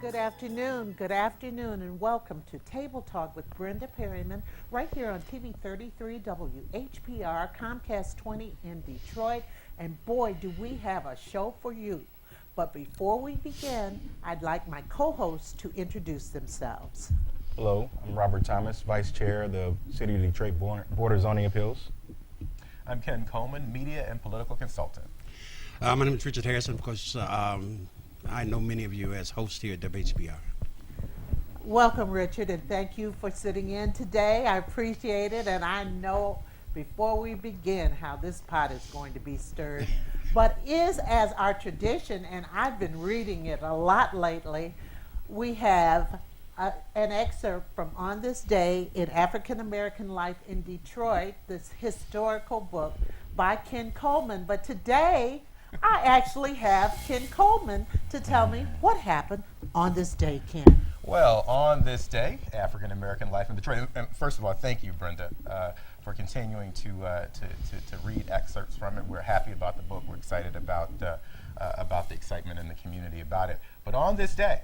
Good afternoon, and welcome to Table Talk with Brenda Perrymen, right here on TV 33 WHPR, Comcast 20 in Detroit. And boy, do we have a show for you. But before we begin, I'd like my co-hosts to introduce themselves. Hello, I'm Robert Thomas, Vice Chair of the City of Detroit Board of Zoning Appeals. I'm Ken Coleman, Media and Political Consultant. My name is Richard Harrison. Of course, I know many of you as hosts here at WHPR. Welcome, Richard, and thank you for sitting in today. I appreciate it, and I know before we begin how this pot is going to be stirred. But is as our tradition, and I've been reading it a lot lately, we have an excerpt from On This Day in African American Life in Detroit, this historical book by Ken Coleman. But today, I actually have Ken Coleman to tell me what happened on this day, Ken. Well, on this day, African American Life in Detroit. And first of all, thank you, Brenda, for continuing to read excerpts from it. We're happy about the book. We're excited about the excitement in the community about it. But on this day,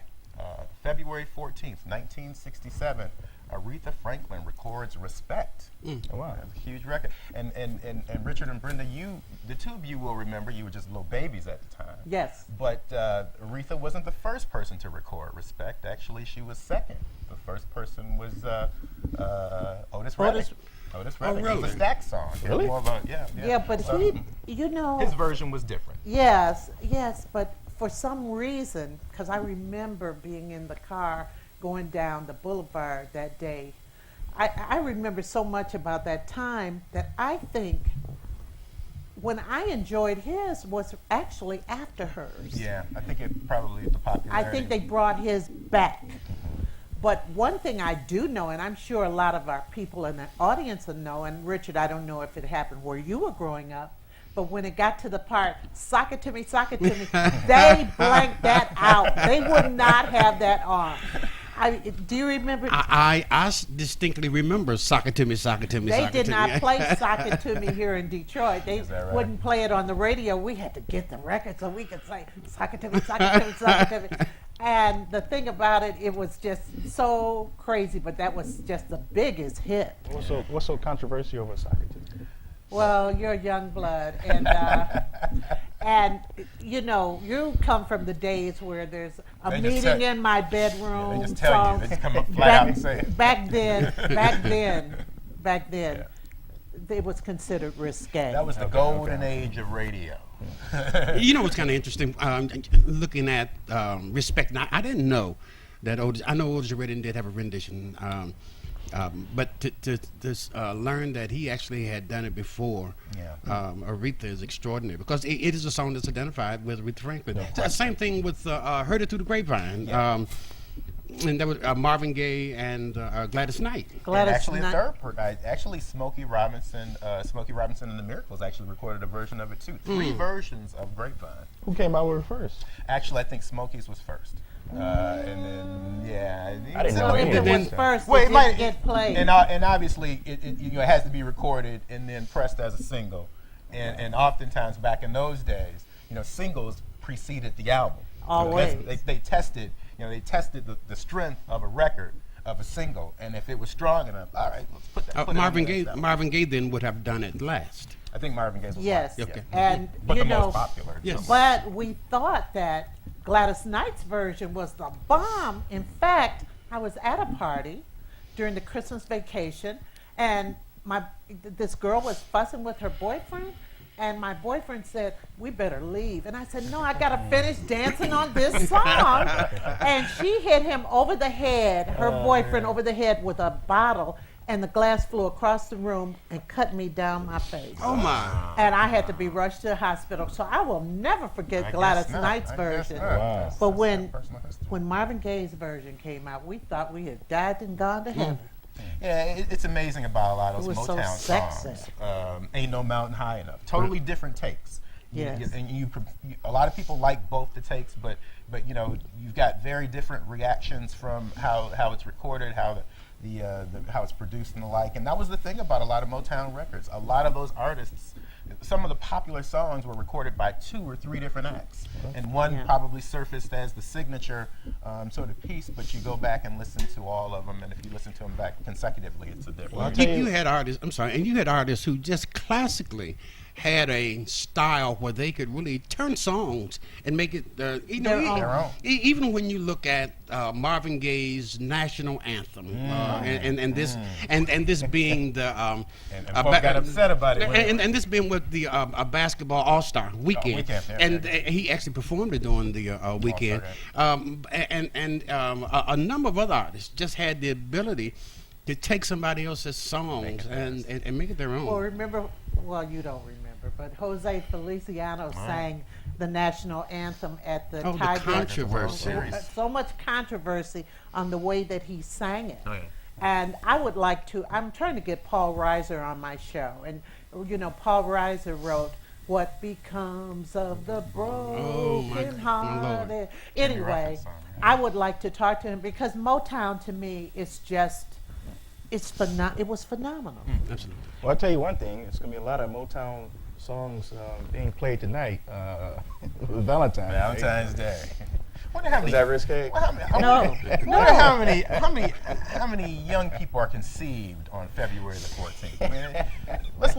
February 14th, 1967, Aretha Franklin records Respect. Oh, wow. That's a huge record. And Richard and Brenda, the two of you will remember, you were just little babies at the time. Yes. But Aretha wasn't the first person to record Respect. Actually, she was second. The first person was Otis Redding. Otis Redding. really? It was a stack song. Really? More of a, yeah. Yeah, but he, you know. His version was different. Yes, but for some reason, because I remember being in the car going down the boulevard that day, I remember so much about that time that I think when I enjoyed his was actually after hers. Yeah, I think it probably the popularity. I think they brought his back. But one thing I do know, and I'm sure a lot of our people in the audience will know, and Richard, I don't know if it happened where you were growing up, but when it got to the part, sock it to me, they blanked that out. They would not have that on. Do you remember? I distinctly remember Sock It To Me, Sock It To Me, They Sock It did To not Me. play Sock It To Me here in Detroit. They Is that right? wouldn't play it on the radio. We had to get the record so we could say, Sock It To Me, Sock It To Me, Sock It To Me. And the thing about it, it was just so crazy, but that was just the biggest hit. What's so controversial over Socket? Well, you're young blood, and you know, you come from the days where there's a They just meeting tell- in my bedroom. They just tell you. song. They just come up flat out and say it. Back then, it was considered risque. That was the golden age of radio. You know what's kind of interesting? Looking at Respect, now, I didn't know that Otis, I know Otis Redding did have a rendition, but to learn that he actually had done it before, Aretha is extraordinary, because it is a song that's identified with Aretha Franklin. Same thing with Heard It Through the Grapevine. Yeah. And that was Marvin Gaye and Gladys Knight. Gladys Actually, Knight. actually, Smokey Robinson and the Miracles actually recorded a version of it too. 3 versions of Grapevine. Who came out with it first? Actually, I think Smokey's was first, and then I didn't So know if any it of was that. first, Well, it it might didn't get played. and obviously it has to be recorded and then pressed as a single, and oftentimes back in those days, singles preceded the album. Always. They tested. They tested the strength of a record, of a single, and if it was strong enough, all right, let's put that. Put it Marvin on the Gaye. next album. Marvin Gaye then would have done it last. I think Marvin Gaye's was Yes, last, Okay. and but you the know, most popular. Yes. So- but we thought that Gladys Knight's version was the bomb. In fact, I was at a party during the Christmas vacation, and this girl was fussing with her boyfriend, and my boyfriend said, "We better leave." And I said, "No, I gotta finish dancing on this song." And she hit him over the head, her boyfriend over the head with a bottle, and the glass flew across the room and cut me down my face. Oh my! And I had to be rushed to the hospital. So I will never forget I Gladys guess not. Knight's I guess version. not. Wow. That's- But that's when personal history. when Marvin Gaye's version came out, we thought we had died and gone to heaven. Yeah, it's amazing about a lot of It those was so Motown sexy. songs. Ain't No Mountain High Enough. Totally different takes. Yes. And a lot of people like both the takes, but you've got very different reactions from how it's recorded, how how it's produced and the like. And that was the thing about a lot of Motown records. A lot of those artists some of the popular songs were recorded by 2 or 3 different acts, and one Yeah. probably surfaced as the signature sort of piece. But you go back and listen to all of them, and if you listen to them back consecutively, it's a different. Well, I'll tell You had artists. I'm sorry, and you had artists who just classically had a style where they could really turn songs and make it. Their own. Even when you look at Marvin Gaye's national anthem, and this being the And folk got upset about it. and this being with the basketball All-Star weekend, weekend, yeah, and yeah. he actually performed it during the weekend, a number of other artists just had the ability to take somebody else's songs and make it their own. Well, you don't remember, but Jose Feliciano sang the national anthem at the Oh, the Tiger controversy. So much controversy on the way that he sang it. Oh, yeah. And I would like to, I'm trying to get Paul Reiser on my show. And, Paul Reiser wrote, "What becomes of the broken hearted?" Lord. Anyway, Reference song, yeah. I would like to talk to him because Motown to me is just, it was phenomenal. Absolutely. Well, I'll tell you one thing. It's going to be a lot of Motown songs being played tonight. Valentine's Day. Wonder how Is many, that risque? well, how many, I No. wonder how many young people are conceived on February the 14th. I mean, let's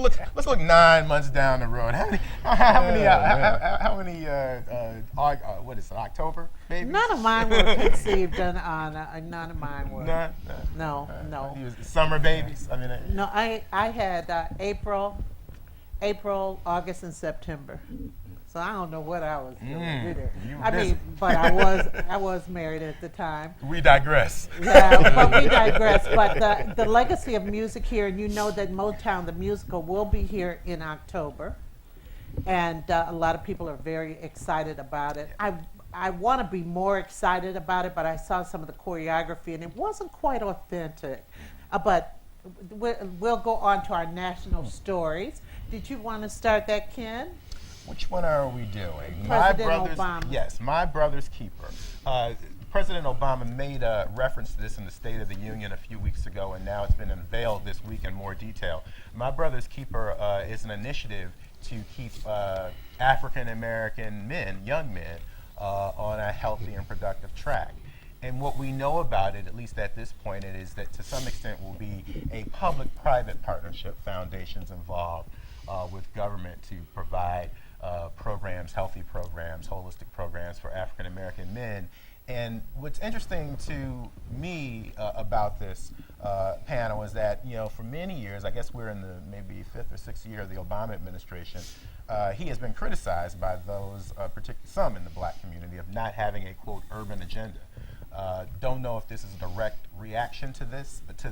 look 9 months down the road. What is it? October, babies? None of mine were conceived none of mine were. None? No. You was summer babies. I mean, No, I had April, August, and September. So I don't know what I was doing either. you I busy. mean, but I was married at the time. we digress. Yeah, but we digress. But the legacy of music here, and you know that Motown the musical will be here in October, and a lot of people are very excited about it. I want to be more excited about it, but I saw some of the choreography, and it wasn't quite authentic. But we'll go on to our national stories. Did you want to start that, Ken? Which one are we doing? President Obama. Yes, My Brother's Keeper. President Obama made a reference to this in the State of the Union a few weeks ago, and now it's been unveiled this week in more detail. My Brother's Keeper is an initiative to keep African American men, young men, on a healthy and productive track. And what we know about it, at least at this point, it is that to some extent will be a public-private partnership, foundations involved with government to provide programs, healthy programs, holistic programs for African American men. And what's interesting to me about this panel is that, for many years, I guess we're in the maybe 5th or 6th year of the Obama administration, he has been criticized by those, some in the black community, of not having a, quote, urban agenda. Don't know if this is a direct reaction to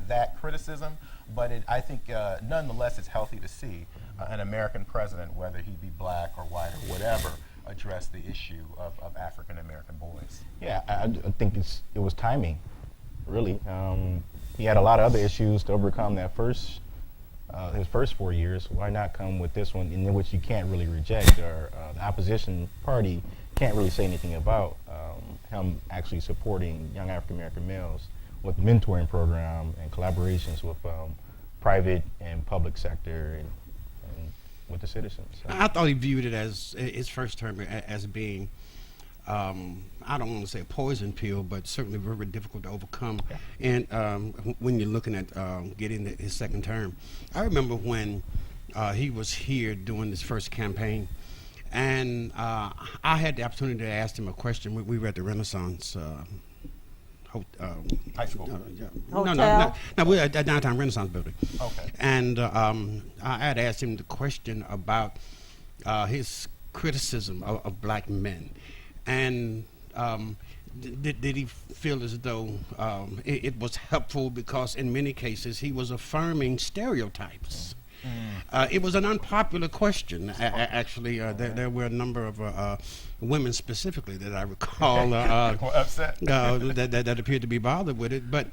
that criticism, but I think nonetheless it's healthy to see an American president, whether he be black or white or whatever, address the issue of African American boys. Yeah, I think it was timing, really. He had a lot of other issues to overcome his first 4 years. Why not come with this one, in which you can't really reject, or the opposition party can't really say anything about him actually supporting young African American males with mentoring program and collaborations with private and public sector and with the citizens. So. I thought he viewed it as his first term as being, I don't want to say a poison pill, but certainly very difficult to overcome. And when you're looking at getting his second term, I remember when he was here doing his first campaign, and I had the opportunity to ask him a question. We were at the Renaissance High school. No, we're at the downtown Renaissance building. Okay. And I had asked him the question about his criticism of black men, and did he feel as though it was helpful because in many cases he was affirming stereotypes. It was an unpopular question, actually. There were a number of women specifically that I recall upset. that appeared to be bothered with it. But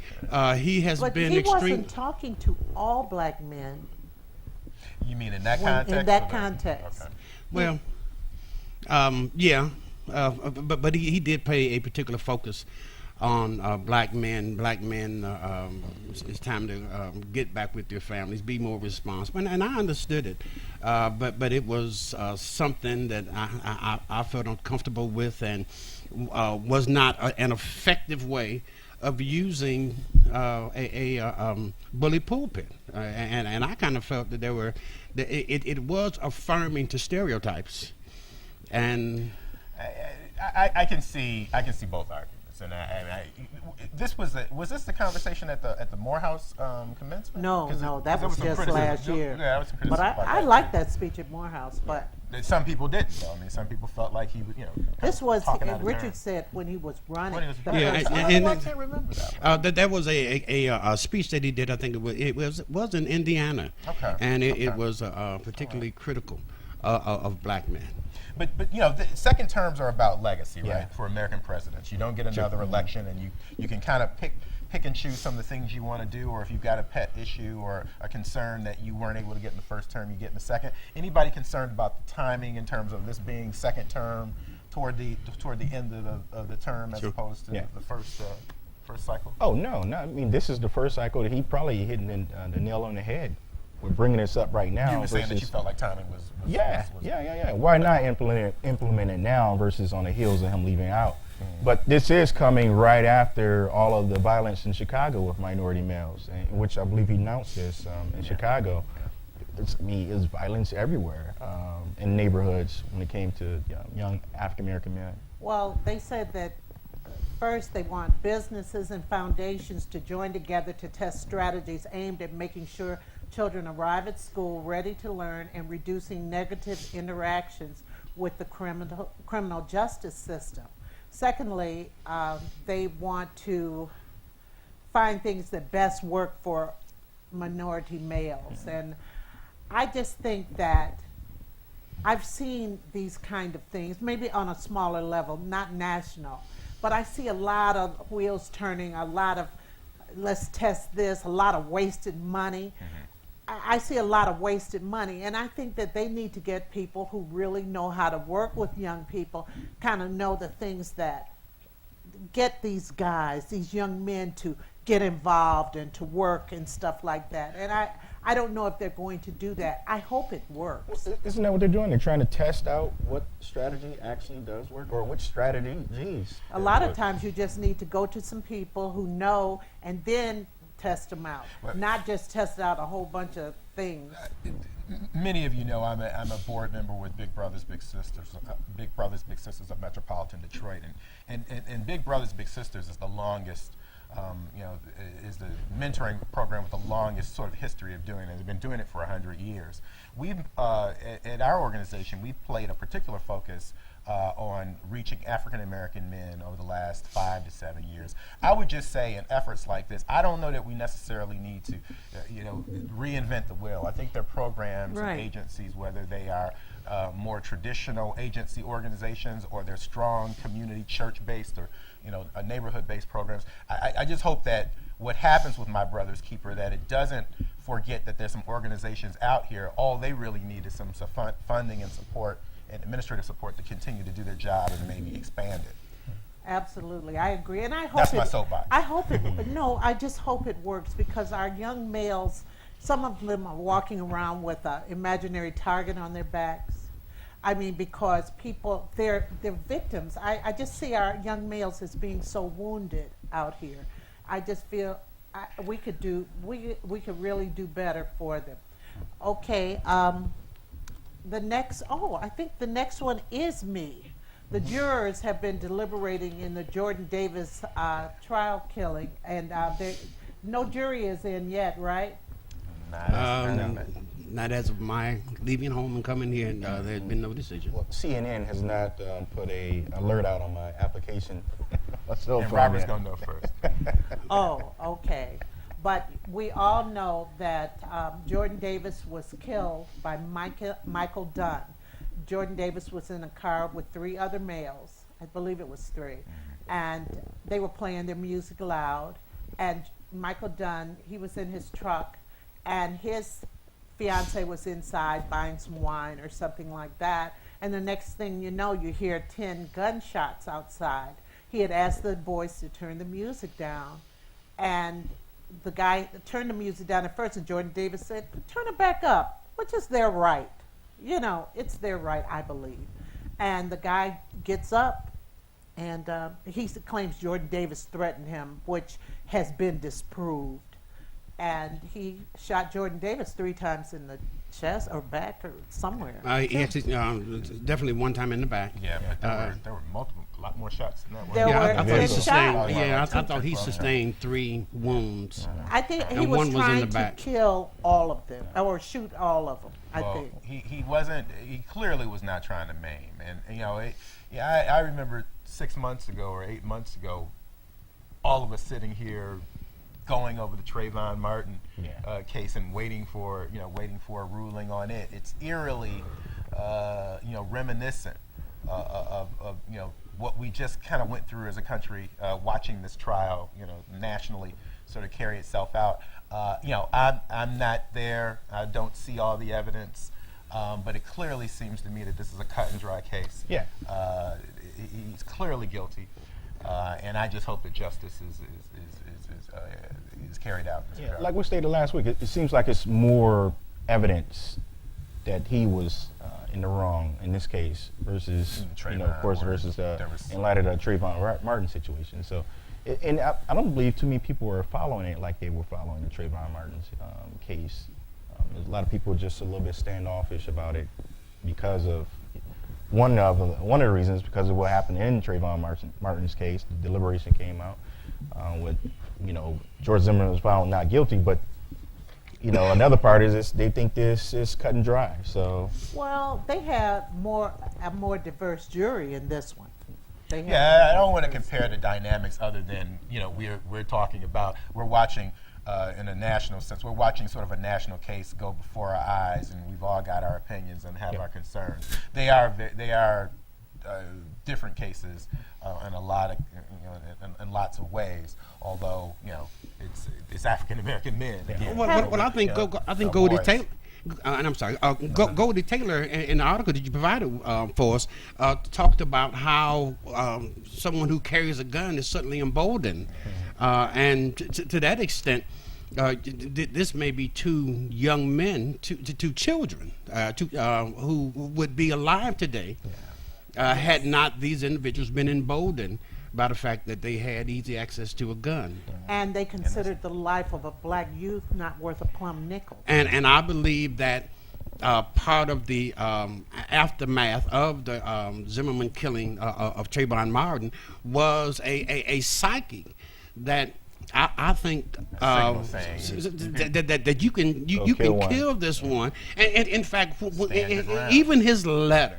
he has But been he extreme. wasn't talking to all black men. You mean in that When- context? in that or the- context. Okay. Well, yeah, but he did pay a particular focus on black men. Black men, it's time to get back with your families, be more responsible. And I understood it, but it was something that I felt uncomfortable with, and was not an effective way of using a bully pulpit, and I kind of felt that it was affirming to stereotypes, and I can see both arguments, and was this the conversation at the Morehouse commencement? No, that was just last year. Yeah, that was some But criticism about I that. liked that speech at Morehouse, but Some people didn't, though. I mean, some people felt like he was, this was, talking out of Richard turn. said when he was running. When he was the running. Yeah, first and- I can't remember that one. that was a speech that he did. I think it was in Indiana, Okay, and it okay. was particularly critical of black men. But the second terms are about legacy, Yeah. right? For American presidents, you don't get another election, and you can kind of pick and choose some of the things you want to do, or if you've got a pet issue or a concern that you weren't able to get in the first term, you get in the second. Anybody concerned about the timing in terms of this being second term toward the end of the term as Sure. opposed to Yeah. the first cycle? Oh no, I mean this is the first cycle that he probably hitting the nail on the head. We're bringing this up right now. You were saying that you versus- felt like timing was Yeah. Why not implement it now versus on the heels of him leaving out? But this is coming right after all of the violence in Chicago with minority males, which I believe he announced this in Chicago. It's violence everywhere in neighborhoods when it came to young African American men. Well, they said that first they want businesses and foundations to join together to test strategies aimed at making sure children arrive at school ready to learn and reducing negative interactions with the criminal justice system. Secondly, they want to find things that best work for minority males. And I just think that I've seen these kind of things, maybe on a smaller level, not national, but I see a lot of wheels turning, a lot of let's test this, a lot of wasted money. I see a lot of wasted money, and I think that they need to get people who really know how to work with young people, kind of know the things that get these guys, these young men to get involved and to work and stuff like that. And I don't know if they're going to do that. I hope it works. Isn't that what they're doing? They're trying to test out what strategy actually does work, or which strategies. A lot of times you just need to go to some people who know and then test them out, Well- not just test out a whole bunch of things. Many of you know I'm a board member with Big Brothers Big Sisters, of Metropolitan Detroit, and Big Brothers Big Sisters is the longest, is the mentoring program with the longest sort of history of doing it. They've been doing it for 100 years. We've at our organization we've played a particular focus on reaching African American men over the last 5 to 7 years. I would just say in efforts like this, I don't know that we necessarily need to, reinvent the wheel. I think there are programs Right. and agencies, whether they are more traditional agency organizations or they're strong community church-based or neighborhood-based programs. I just hope that what happens with My Brother's Keeper, that it doesn't forget that there's some organizations out here, all they really need is some funding and support and administrative support to continue to do their job and maybe expand it. Absolutely, I agree, and I hope That's my soapbox. I hope it. No, I just hope it works because our young males, some of them are walking around with an imaginary target on their backs. I mean, because people, they're victims. I just see our young males as being so wounded out here. I just feel we could really do better for them. Okay. I think the next one is me. The jurors have been deliberating in the Jordan Davis trial killing, and no jury is in yet, right? Not as of my leaving home and coming here, and there's been no decision. Well, CNN has not put a alert out on my application. So And far Robert's yet. going to know first. Oh, okay. But we all know that Jordan Davis was killed by Michael Dunn. Jordan Davis was in a car with 3 other males. I believe it was 3. And they were playing their music loud. And Michael Dunn, he was in his truck, and his fiance was inside buying some wine or something like that. And the next thing you know, you hear 10 gunshots outside. he had asked the boys to turn the music down, and the guy turned the music down at first, and Jordan Davis said, "Turn it back up," which is their right. You know, it's their right, I believe. And the guy gets up, and he claims Jordan Davis threatened him, which has been disproved. And he shot Jordan Davis 3 times in the chest or back or somewhere. He actually definitely one time in the back. Yeah, but there were multiple, a lot more shots than that. There wasn't were I thought he 10 sustained. shots. Yeah, I thought he sustained 3 wounds. I think he And was one was in trying the to back. kill all of them, or shoot all of them, I Well, think. he wasn't. He clearly was not trying to maim, and you know, I remember 6 months ago or 8 months ago, all of us sitting here, going over the Trayvon Martin case and waiting for a ruling on it. It's eerily, reminiscent of what we just kind of went through as a country, watching this trial, nationally sort of carry itself out. I'm not there. I don't see all the evidence, but it clearly seems to me that this is a cut and dry case. Yeah. He's clearly guilty, and I just hope that justice is carried out. in this regard. Like we stated last week, it seems like it's more evidence that he was in the wrong in this case versus, of course, versus in light of the Trayvon Martin situation. So, and I don't believe too many people were following it like they were following the Trayvon Martin's case. There's a lot of people just a little bit standoffish about it because of one of the reasons, because of what happened in Trayvon Martin's case. The deliberation came out with George Zimmerman was found not guilty, but another part is they think this is cut and dry. So Well, they had a more diverse jury in this one. They had I don't want to compare the dynamics other than we're watching in a national sense. We're watching sort of a national case go before our eyes, and we've all got our opinions and have our concerns. They are different cases in a lot of in lots of ways. Although it's African American men. Again. Well, I think Goldie boys. Taylor. And I'm sorry, Goldie Taylor in the article that you provided for us talked about how someone who carries a gun is certainly emboldened. And to that extent, this may be 2 young men, two children who would be alive today had not these individuals been emboldened by the fact that they had easy access to a gun. And they considered the life of a black youth not worth a plum nickel. And I believe that part of the aftermath of the Zimmerman killing of Trayvon Martin was a psyche that I think Signal saying, that you can kill this one. And in fact, Stand your ground. even his letter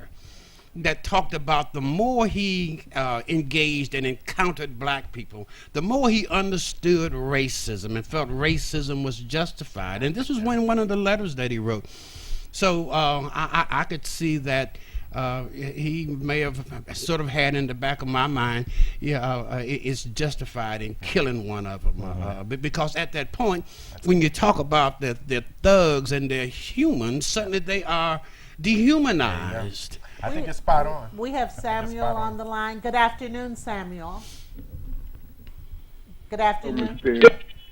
that talked about the more he engaged and encountered black people, the more he understood racism and felt racism was justified. And this was one of the letters that he wrote. So I could see that he may have sort of had in the back of my mind, it's justified in killing one of them. Because at that point, when you talk about the thugs and they're humans, certainly they are dehumanized. I think it's spot on. We have Samuel on the line. Good afternoon, Samuel. Good afternoon.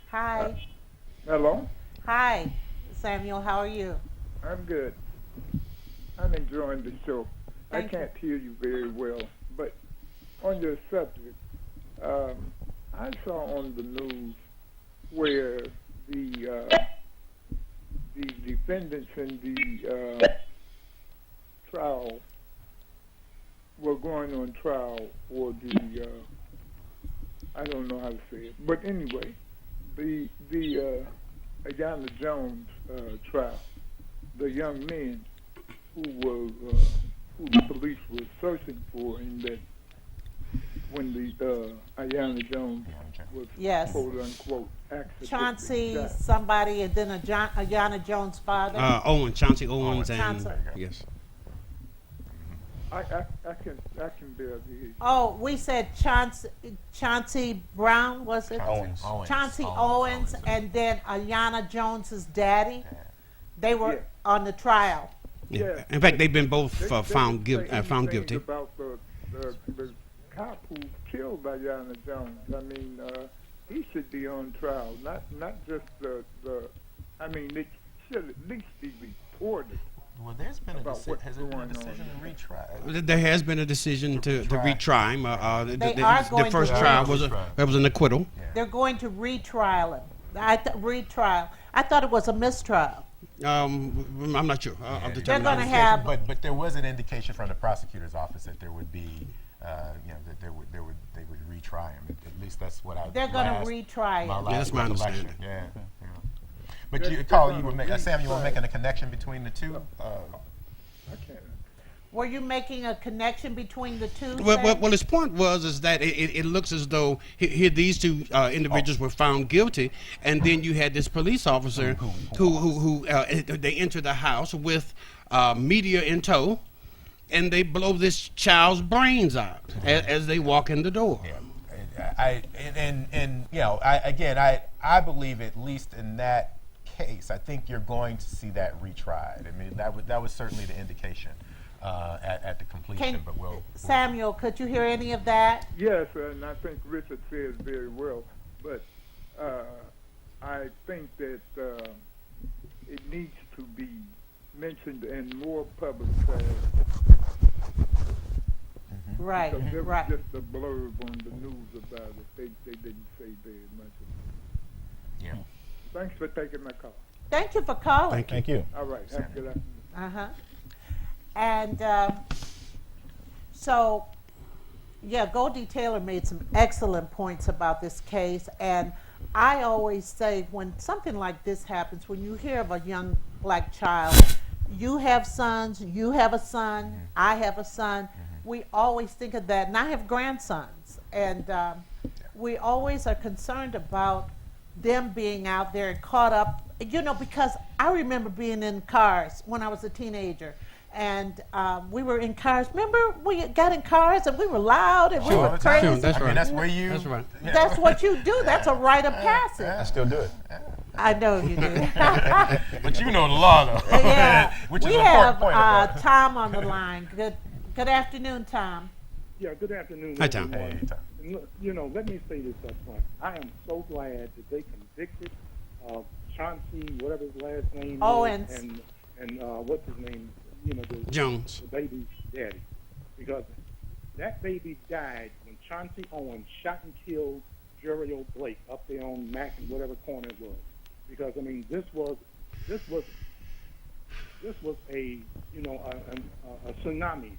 Hi. Hello, Hi, Samuel. How are you? I'm good. I'm enjoying the show. Thank I can't hear you very well, but on your subject, I saw on the news where the defendants in the trial were going on trial for the I don't know how to say it, but anyway, the Ayanna Jones trial, the young men who the police were searching for, and that when the Ayanna Jones was Yes. quote unquote accidentally Chauncey, shot. somebody, and then Ayanna Jones' father. Chauncey Owens, and Chauncey. yes. I can barely hear you. Oh, we said Chauncey Brown, was it? Owens. Chauncey Owens, and then Ayanna Jones's daddy. They were Yeah. on the trial. Yeah. Yeah. In fact, they've been both They found didn't say guilty. anything about the cop who killed Diana Jones. I mean, he should be on trial, not just the. I mean, it should at least be reported. Well, there's been About what's has there been a going on decision to retry? There has been a decision to retry him. They are going the to first trial was an acquittal. They're going to retrial him. Retrial. I thought it was a mistrial. I'm not sure. They're going to have. But there was an indication from the prosecutor's office that there would be, that they would retry him. At least that's what I. They're going to retry him. That's my understanding. Yeah. But Carl, you were Sam, you were making a connection between the two. I can't. Were you making a connection between the two? Well, his point was that it looks as though here these two individuals were found guilty, and then you had this police officer who they enter the house with media in tow, and they blow this child's brains out as they walk in the door. Yeah, I believe at least in that case, I think you're going to see that retried. I mean, that was certainly the indication at the completion. But Samuel, could you hear any of that? Yes, and I think Richard says very well. But I think that it needs to be mentioned and more publicized. Right, Because there was right. just a blurb on the news about it. They didn't say very much. yeah. Thanks for taking my call. Thank you for calling. Thank you. All right. Have a good afternoon. Uh-huh. And so, yeah, Goldie Taylor made some excellent points about this case. And I always say when something like this happens, when you hear of a young black child, you have sons, you have a son, I have a son. We always think of that. And I have grandsons. And we always are concerned about them being out there and caught up, because I remember being in cars when I was a teenager, and we were in cars. Remember, we got in cars and we were loud and we were crazy. Sure, that's right. That's where you. That's right. Yeah. That's what you do. That's a rite of passage. I still do it. I know you do. But you know the law, though. Yeah. Which We is an have important point about it. Tom on the line. Good afternoon, Tom. Yeah, good afternoon. Hi, Tom. everyone. Hey, Tom. And look, let me say this up front. I am so glad that they convicted Chauncey, whatever his last name Owens. is, and what's his name? The Jones. baby's daddy. Because that baby died when Chauncey Owens shot and killed Jeriel Blake up there on Mac and whatever corner it was. Because I mean, this was a a tsunami,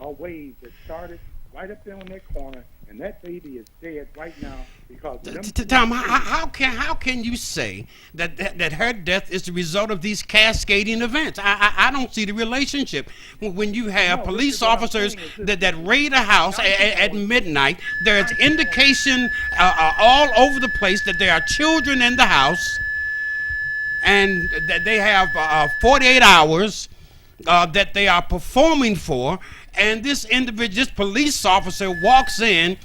a wave that started right up there on that corner, and that baby is dead right now because of them. Tom, how can you say that her death is the result of these cascading events? I don't see the relationship. When you have No, police this is what I'm officers saying is that raid a house at midnight, there's indication all over the place that there are children in the house, and that they have 48 hours that they are performing for, and this police officer walks in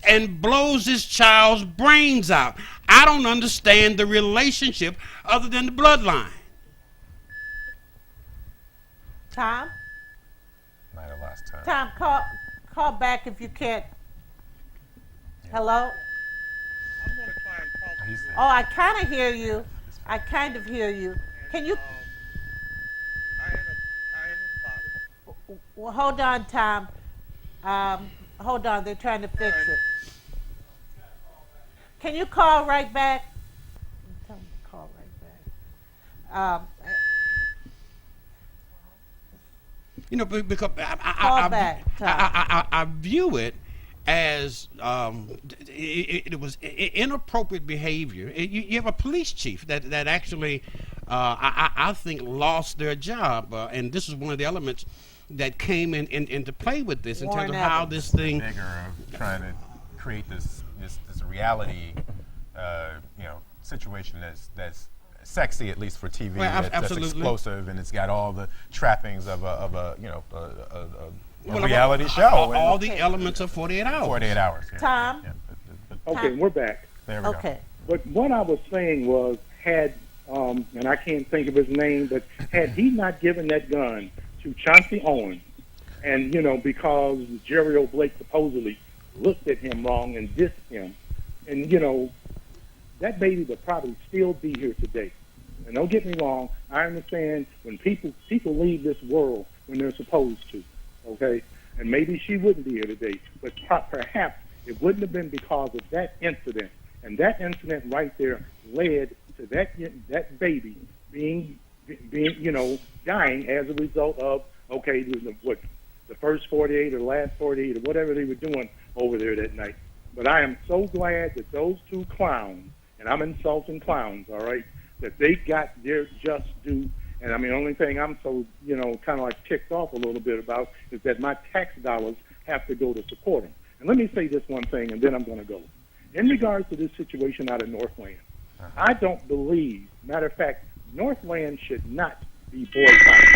and blows this child's brains out. I don't understand the relationship other than the bloodline. Tom? Might have lost time. Tom, call back if you can't. Hello? I'm going to try and talk. He's there. Oh, I kind of hear you. I kind of hear you. Can you? I am a father. Well, hold on, Tom. Hold on. They're trying to fix it. Can you call right back? Tell them to call right back. Because Call back, Tom. I view it as it was inappropriate behavior. You have a police chief that actually, I think, lost their job, and this is one of the elements that came into play with this in terms of how this thing. Bigger of trying to create this reality, situation that's sexy, at least for TV. Well, that's absolutely. explosive, and it's got all the trappings of a Well, reality show. All the elements of 48 hours. 48 hours. Yeah. Tom? Yeah. Okay, we're back. There we go. Okay. But what I was saying was, and I can't think of his name, but had he not given that gun to Chauncey Owens, and because Jeriel Blake supposedly looked at him wrong and dissed him. And, you know, that baby would probably still be here today. And don't get me wrong, I understand when people leave this world when they're supposed to, okay? And maybe she wouldn't be here today, but perhaps it wouldn't have been because of that incident. And that incident right there led to that baby being you know, dying as a result of, okay, the first 48 or the last 48 or whatever they were doing over there that night. But I am so glad that those two clowns, and I'm insulting clowns, all right, that they got their just due. And I mean, the only thing I'm so, you know, kind of like ticked off a little bit about is that my tax dollars have to go to support them. And let me say this one thing, and then I'm going to go. In regards to this situation out of Northland, I don't believe, matter of fact, Northland should not be boycotted.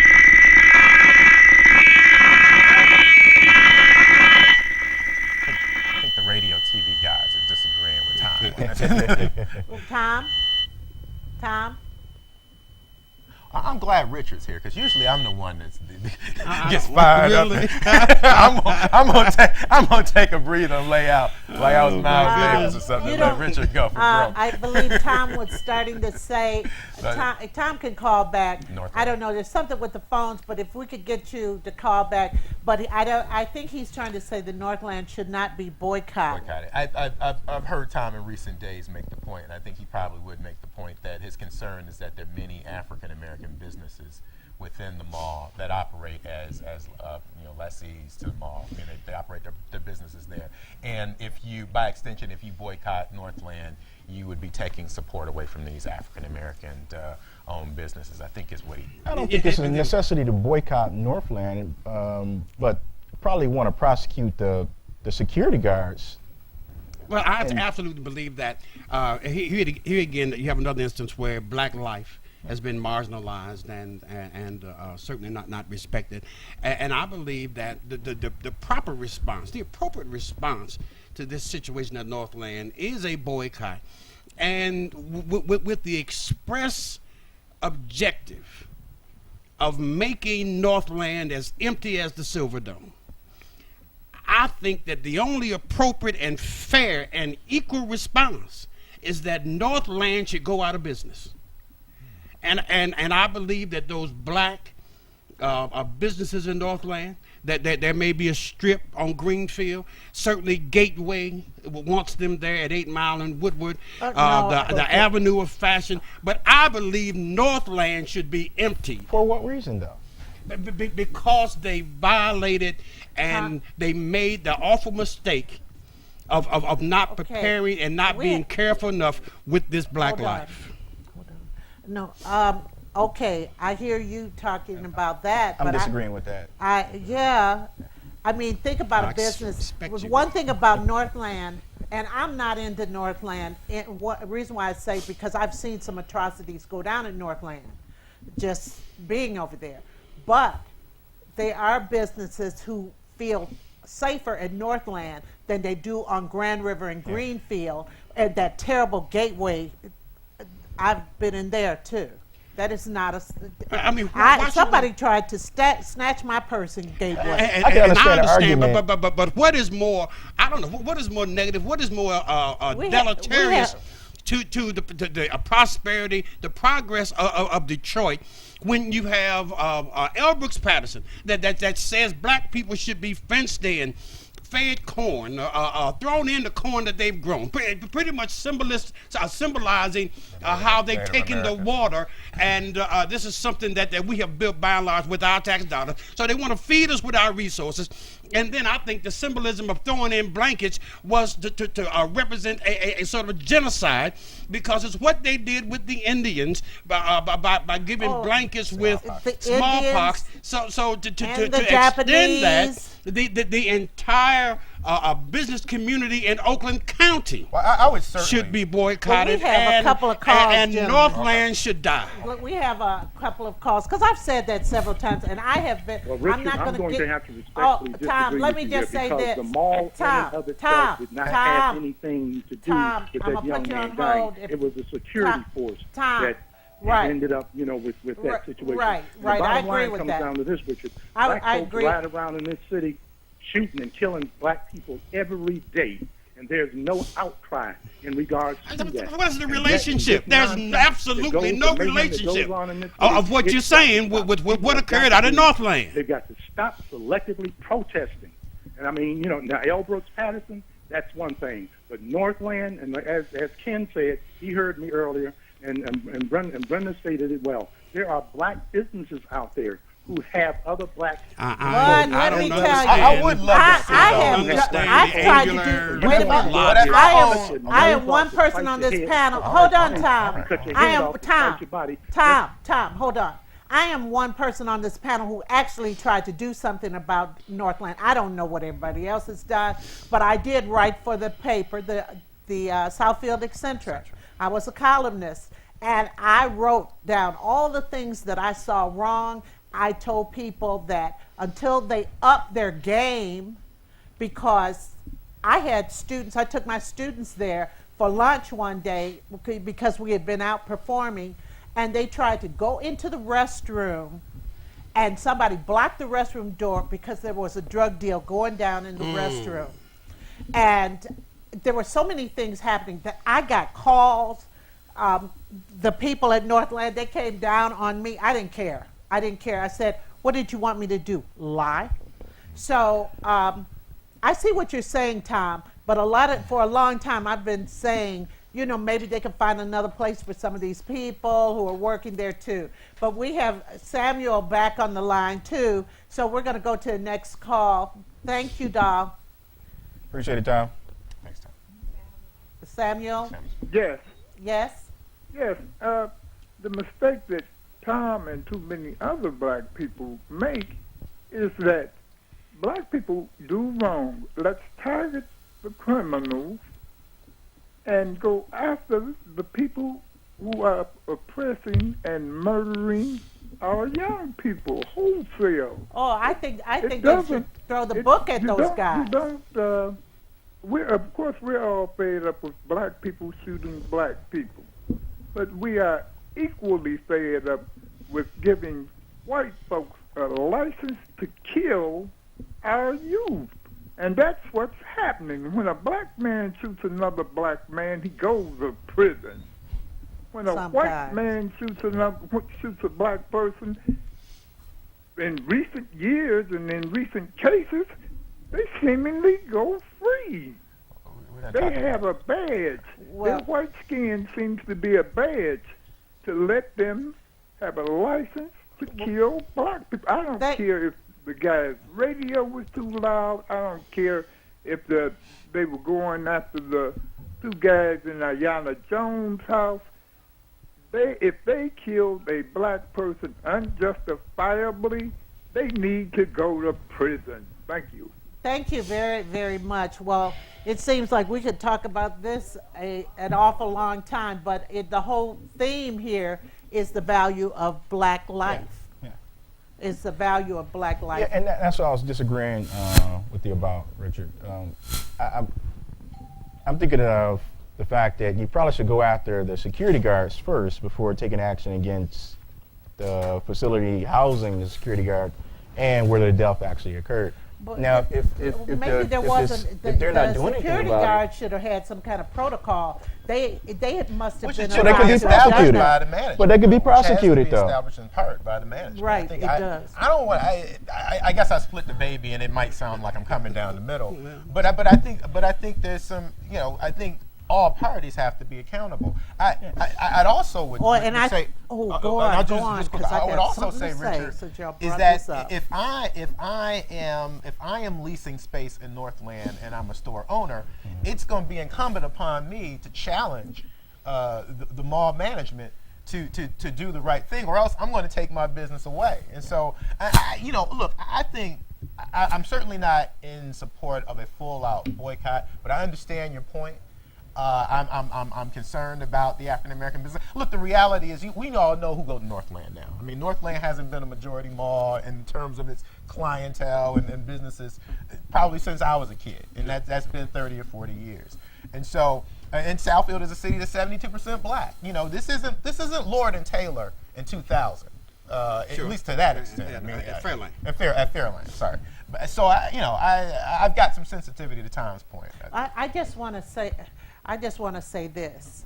I think the radio TV guys are disagreeing with Tom. Tom? I'm glad Richard's here because usually I'm the one that gets fired really? up. I'm gonna take a breather and lay out Miles Davis or something. Let Richard go for broke. I believe Tom was starting to say, Tom can call back. I don't know. There's something with the phones, but if we could get you to call back. But I think he's trying to say the Northland should not be boycotted. I've heard Tom in recent days make the point, and I think he probably would make the point that his concern is that there are many African American businesses within the mall that operate as you know, lessees to the mall. I mean, they operate their businesses there. And if you, by extension, if you boycott Northland, you would be taking support away from these African American owned businesses. I think is what he. I don't think it's a necessity to boycott Northland, but probably want to prosecute the security guards. Well, I absolutely believe that. Here again, you have another instance where black life has been marginalized and certainly not respected. And I believe that the proper response, the appropriate response to this situation at Northland is a boycott. And with the express objective of making Northland as empty as the Silverdome. I think that the only appropriate and fair and equal response is that Northland should go out of business. And I believe that those black businesses in Northland, that there may be a strip on Greenfield. Certainly Gateway wants them there at 8 Mile and Woodward, the Avenue of Fashion. But I believe Northland should be empty. For what reason, though? Because they violated and they made the awful mistake of not preparing and not being careful enough with this black life. No, okay, I hear you talking about that. I'm disagreeing with that. I mean, think about a business. Was one thing about Northland, and I'm not into Northland. And reason why I say because I've seen some atrocities go down in Northland, just being over there. But there are businesses who feel safer in Northland than they do on Grand River and Greenfield, and that terrible Gateway. I've been in there too. That is not a. I mean, somebody tried to snatch my purse in Gateway. I can understand the argument. But what is more? I don't know. What is more negative? What is more deleterious to the prosperity, the progress of Detroit? When you have L. Brooks Patterson that says black people should be fenced in, fed corn, thrown in the corn that they've grown, pretty much symbolizing how they've taken the water, and this is something that we have built by and large with our tax dollars. So they want to feed us with our resources, and then I think the symbolism of throwing in blankets was to represent a sort of genocide, because it's what they did with the Indians by giving blankets with smallpox. So to extend that, the entire business community in Oakland County I would certainly should be boycotted, we have a couple of calls, and gentlemen. Northland should die. Look, we have a couple of calls because I've said that several times, and I have been. Well, Richard, I'm not going gonna to have to respectfully disagree Tom, let me with just you say because this. the mall in and of itself did not have anything to do with that young man dying. It was a security force that ended up, with that situation. Right. The bottom I agree line with comes that. down to this, Richard. I Black folks agree. ride around in this city shooting and killing black people every day, and there's no outcry in regards to that. What's the And that- relationship? and this There's nonsense absolutely that no goes- the mayhem that relationship goes on in this of city, what it's you're got to saying stop. with People what have occurred got out to of be- Northland. They've got to stop selectively protesting. And I mean, now L. Brooks Patterson, that's one thing. But Northland, and as Ken said, he heard me earlier, and Brenda stated it well. There are black businesses out there who have other black. I let don't me tell understand. you. I would love to see I those. have. Understand I've the tried to angular do. Wait a minute. logic. I am one person on this panel. Hold on, Tom. I am Tom. Hold on. I am one person on this panel who actually tried to do something about Northland. I don't know what everybody else has done, but I did write for the paper, the Southfield Eccentric. I was a columnist, and I wrote down all the things that I saw wrong. I told people that until they up their game, because I had students, I took my students there for lunch one day because we had been out performing, and they tried to go into the restroom, and somebody blocked the restroom door because there was a drug deal going down in the restroom. And there were so many things happening that I got calls. The people at Northland, they came down on me. I didn't care. I said, what did you want me to do? Lie? So I see what you're saying, Tom, but for a long time I've been saying, maybe they can find another place for some of these people who are working there too. But we have Samuel back on the line too, so we're going to go to the next call. Thank you, Doll. Appreciate it, Tom. Thanks, Tom. Samuel? Yes. Yes? Yes. The mistake that Tom and too many other black people make is that black people do wrong. Let's target the criminals and go after the people who are oppressing and murdering our young people wholesale. Oh, I think they should doesn't- throw the book at those guys. Of course, we're all fed up with black people shooting black people, but we are equally fed up with giving white folks a license to kill our youth. And that's what's happening. When a black man shoots another black man, he goes to prison. When a white Sometimes. man shoots a black person, in recent years and in recent cases, they seemingly go free. We're not They talking have a badge. Well- Their white skin seems to be a badge to let them have a license to kill black people. I don't care if the guy's radio was too loud. I don't care if they were going after the two guys in Ayanna Jones' house. If they killed a black person unjustifiably, they need to go to prison. Thank you. Thank you very, very much. Well, it seems like we could talk about this an awful long time, but the whole theme here is the value of black life. Yeah. It's the value of black life. Yeah, and that's what I was disagreeing with you about, Richard. I'm thinking of the fact that you probably should go after the security guards first before taking action against the facility housing the security guard and where the death actually occurred. But Now, if maybe there wasn't. if they're not doing the anything security about guard should have had some kind of protocol. They must have Which been. is So they could be allowed to have done prosecuted. by that. the management. But they could be Which has to prosecuted, be though. established in part by the management. Right, I think it does. I don't want. I guess I split the baby, and it might sound like I'm coming down the middle. But I think there's some. I think all parties have to be accountable. I'd also would, Oh, would and say. go I'll on, just- go on, just- 'cause I I would got also something say, to say, Richard, since y'all is brought that this up. if I am leasing space in Northland and I'm a store owner, it's going to be incumbent upon me to challenge the mall management to do the right thing, or else I'm going to take my business away. And so, look, I think I'm certainly not in support of a full-out boycott, but I understand your point. I'm concerned about the African American business. Look, the reality is we all know who go to Northland now. I mean, Northland hasn't been a majority mall in terms of its clientele and businesses probably since I was a kid, and that's been 30 or 40 years. And so, and Southfield is a city that's 72% black. This isn't Lord and Taylor in 2000. Sure. at least to that extent. At Fairlane. At Fairlane, sorry. So I've got some sensitivity to Tom's point. I just want to say this.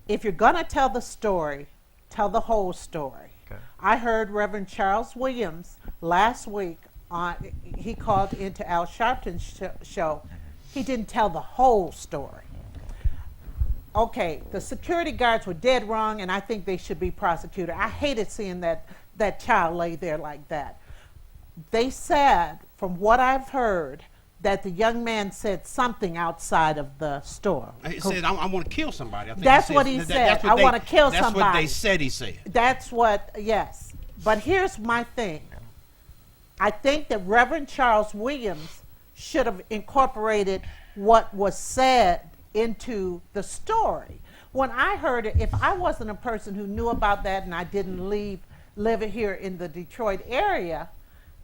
If you're going to tell the story, tell the whole story. Okay. I heard Reverend Charles Williams last week he called into Al Sharpton's show. He didn't tell the whole story. Okay, the security guards were dead wrong, and I think they should be prosecuted. I hated seeing that child lay there like that. They said, from what I've heard, that the young man said something outside of the store. He said, I want to kill somebody. I think That's what he said. I want to kill That's somebody. what they said he said. That's what, yes. But here's my thing. I think that Reverend Charles Williams should have incorporated what was said into the story. When I heard it, if I wasn't a person who knew about that and I didn't live here in the Detroit area,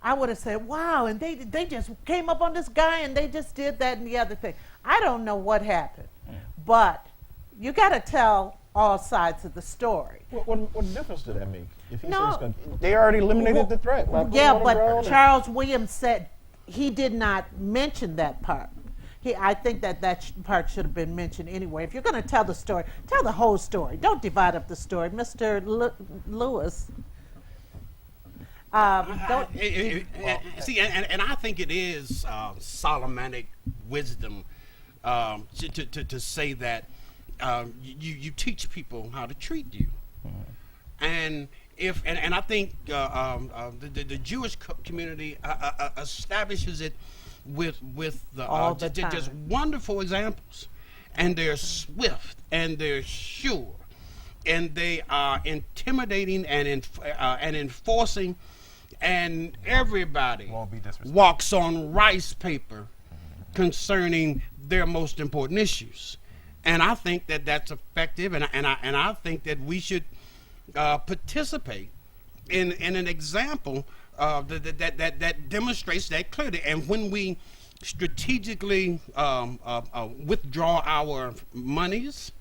I would have said, wow, and they just came up on this guy and they just did that and the other thing. I don't know what happened, but you got to tell all sides of the story. What difference did that make? If he No. says he's gonna, they already eliminated the threat. by putting Yeah, it on the but ground. Charles Williams said he did not mention that part. I think that part should have been mentioned anyway. If you're going to tell the story, tell the whole story. Don't divide up the story. Mr. Lewis. See, and I think it is Solomonic wisdom to say that you teach people how to treat you, and I think the Jewish community establishes it with All the just time. wonderful examples, and they're swift and they're sure, and they are intimidating and enforcing. And everybody Won't be disrespectful. walks on rice paper concerning their most important issues, and I think that that's effective, and I think that we should participate in an example that demonstrates that clearly. And when we strategically withdraw our monies,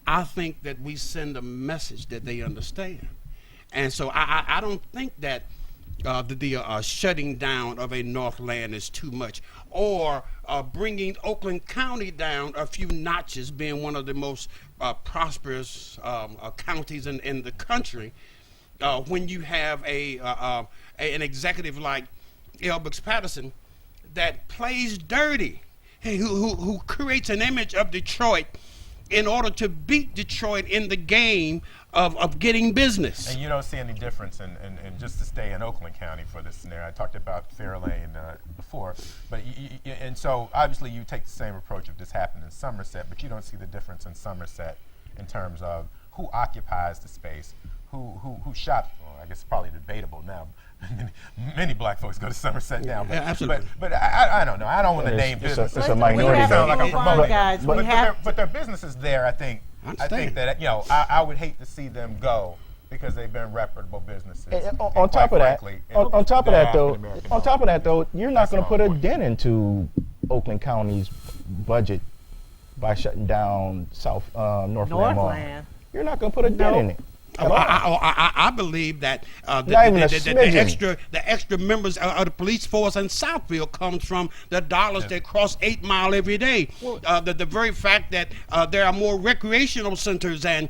I think that we send a message that they understand. And so I don't think that the shutting down of a Northland is too much, or bringing Oakland County down a few notches, being one of the most prosperous counties in the country. When you have an executive like Elbix Patterson that plays dirty, who creates an image of Detroit in order to beat Detroit in the game of getting business. And you don't see any difference in just to stay in Oakland County for this scenario. I talked about Fairlane before, but and so obviously you take the same approach if this happened in Somerset, but you don't see the difference in Somerset in terms of who occupies the space, who shops. Well, I guess it's probably debatable now. Many black folks go to Somerset now, but, Yeah, absolutely. but I don't know. I don't want to name it's a businesses. minority We have Sound to like I'm move on, promoting. guys. But, We have but their businesses there, I think understand. that I would hate to see them go because they've been reputable businesses. And on And top of quite that, frankly, on top of they're that though, African-American on top of that though, you're not That's going to my put a point. dent into Oakland County's budget by shutting down Northland Mall. Northland. You're not going to put a dent in it. at all. I believe that Not even a smidgen. the extra members of the police force in Southfield comes from the dollars that cross 8 Mile every day. The very fact that there are more recreational centers and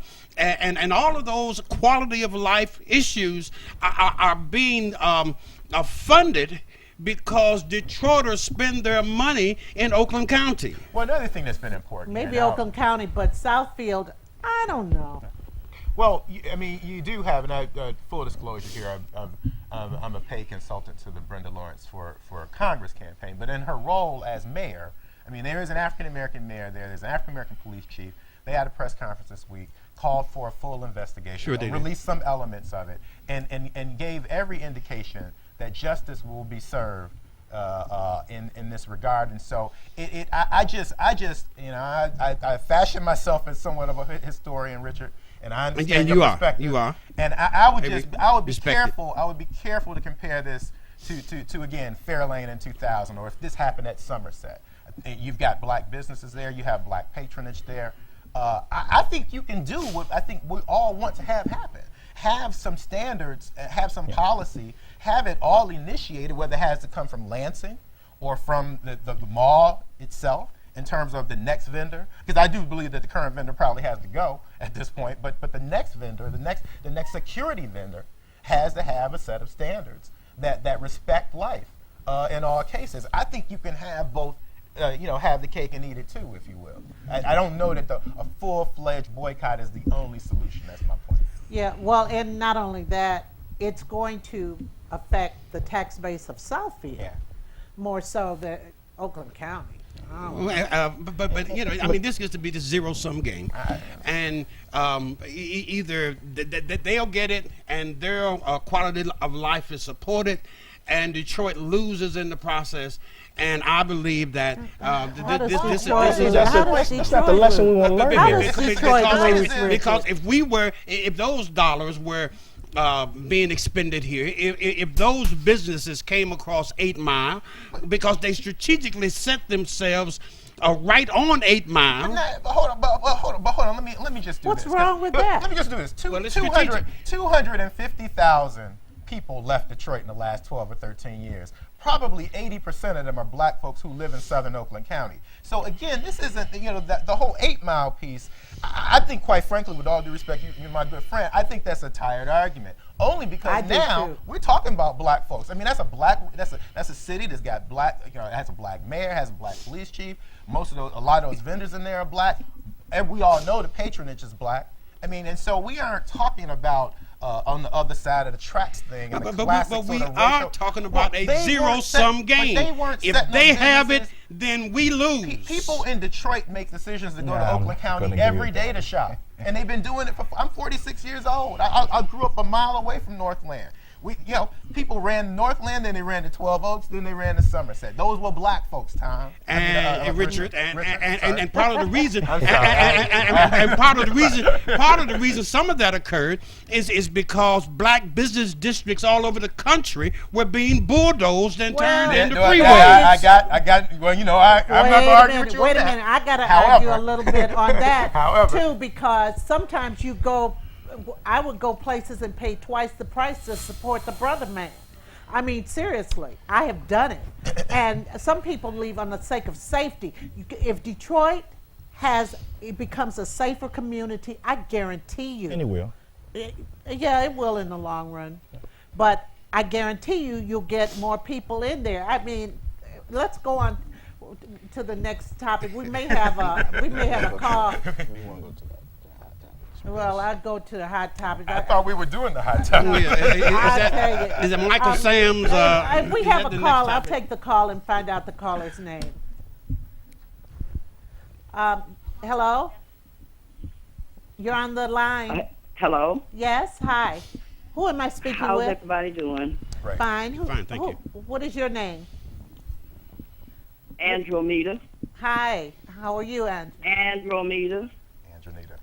all of those quality of life issues are being funded because Detroiters spend their money in Oakland County. Well, another thing that's been important. Maybe here now- Oakland County, but Southfield, I don't know. Well, I mean, you do have, and full disclosure here, I'm a paid consultant to the Brenda Lawrence for a Congress campaign, but in her role as mayor, I mean, there is an African-American mayor there, there's an African-American police chief. They had a press conference this week, called for a full investigation, Sure they did. released some elements of it, and gave every indication that justice will be served in this regard. And so I fashion myself as somewhat of a historian, Richard, and I understand And your you are. perspective. You are. And I would be Respect it. careful. I would be careful to compare this to again Fairlane in 2000, or if this happened at Somerset. You've got black businesses there. You have black patronage there. I think you can do what I think we all want to have happen. have some standards, have some policy, have it all initiated, whether it has to come from Lansing or from the mall itself in terms of the next vendor, because I do believe that the current vendor probably has to go at this point, but the next vendor, the next security vendor has to have a set of standards that respect life in all cases. I think you can have both, have the cake and eat it too, if you will. I don't know that a full-fledged boycott is the only solution. That's my point. Yeah, well, and not only that, it's going to affect the tax base of Southfield more so than Oakland County. But I mean, this gets to be the zero-sum game, and either they'll get it, and their quality of life is supported, and Detroit loses in the process. And I believe that this is that's not the lesson we want to learn here. Because if those dollars were being expended here, if those businesses came across 8 Mile, because they strategically set themselves right on 8 Mile. Hold on. Let me just do What's this. wrong with that? Let me just do this. Well, it's strategic. 250,000 people left Detroit in the last 12 or 13 years. Probably 80% of them are black folks who live in southern Oakland County. So again, this isn't, the whole 8 Mile piece. I think, quite frankly, with all due respect, you're my good friend, I think that's a tired argument. Only because now we're talking about black folks. I mean, that's a city that's got black, it has a black mayor, has a black police chief. A lot of those vendors in there are black. And we all know the patronage is black. I mean, and so we aren't talking about on the other side of the tracks thing. And But we are talking about a zero-sum game. If they have it, then we lose. People in Detroit make decisions to go to Oakland County every day to shop. And they've been doing it I'm 46 years old. I grew up a mile away from Northland. People ran Northland, then they ran to 12 Oaks, then they ran to Somerset. Those were black folks, Tom. Richard, and part of the reason, and part of the reason some of that occurred is because black business districts all over the country were being bulldozed and turned into freeways. I got. Well, I'm not going to argue with you. Wait a minute, I got to argue a little bit on that too, because sometimes I would go places and pay twice the price to support the brother man. I mean, seriously, I have done it. And some people leave on the sake of safety. If Detroit it becomes a safer community, I guarantee you. And it will. It will in the long run. But I guarantee you'll get more people in there. I mean, let's go on to the next topic. We may have a call. Well, I'd go to the hot topic. I thought we were doing the hot topic. Is it Michael Sam's? If we have a call, I'll take the call and find out the caller's name. Hello? You're on the line. Hello? Yes, hi. Who am I speaking How's with? everybody doing? Right. Fine. Fine, thank you. What is your name? Andromeda. Hi. How are you, Andromeda.